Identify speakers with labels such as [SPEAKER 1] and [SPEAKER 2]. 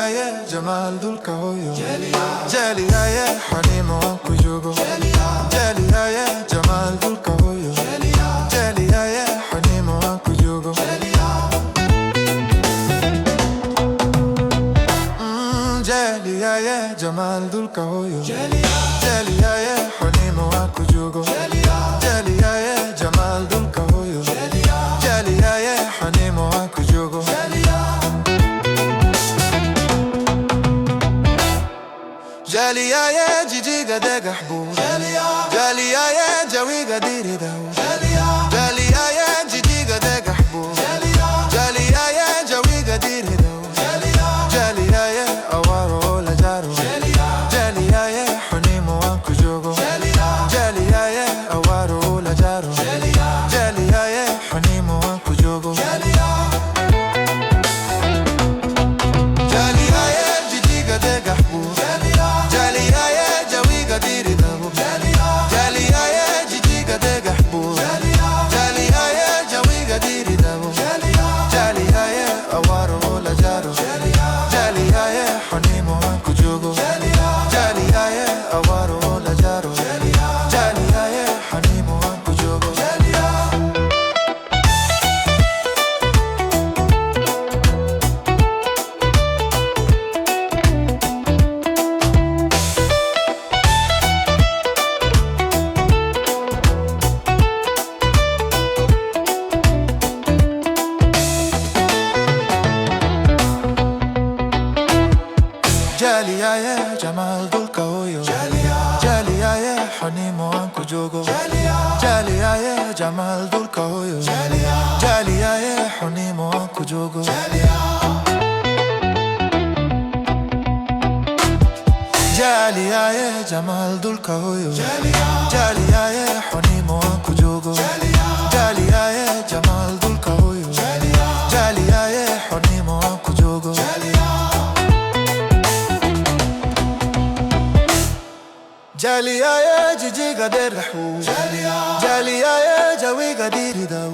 [SPEAKER 1] ye jamal dul kahoyo Jaliya ye hanimo kujugo Jaliya ye jamal dul kahoyo Jaliya ye hanimo kujugo Jaliya ye jamal dul kahoyo Jaliya ye hanimo kujugo Jaliya ye jamal dul kahoyo Jaliya ye hanimo kujugo Jaliya ye jiji gade gahbur Jaliya ye jawi gadiri daw Jaliya ye jiji gade gahbur Jaliya ye jawi gadiri daw Jaliya ye awaro la jaro Jaliya ye hanimo kujugo Jaliya ye awaro la jaro Jaliya ye hanimo kujugo Jaliya ye jiji gade gahbur Jaliya ye jawi gadiri daw Jaliya ye jiji gade gahbur Jaliya ye jawi gadiri daw Jaliya ye awaro la jaro Jaliya ye hanimo kujugo Jaliya ye awaro la jaro Jaliya ye hanimo kujugo Jaliya ye jamal dul kahoyo Jaliya ye hanimo kujugo Jaliya ye jamal dul kahoyo Jaliya ye hanimo kujugo Jaliya ye jamal dul kahoyo Jaliya ye hanimo kujugo Jaliya ye jamal dul kahoyo Jaliya ye hanimo kujugo Jaliya ye jiji gade rahu Jaliya ye jawi gadiri daw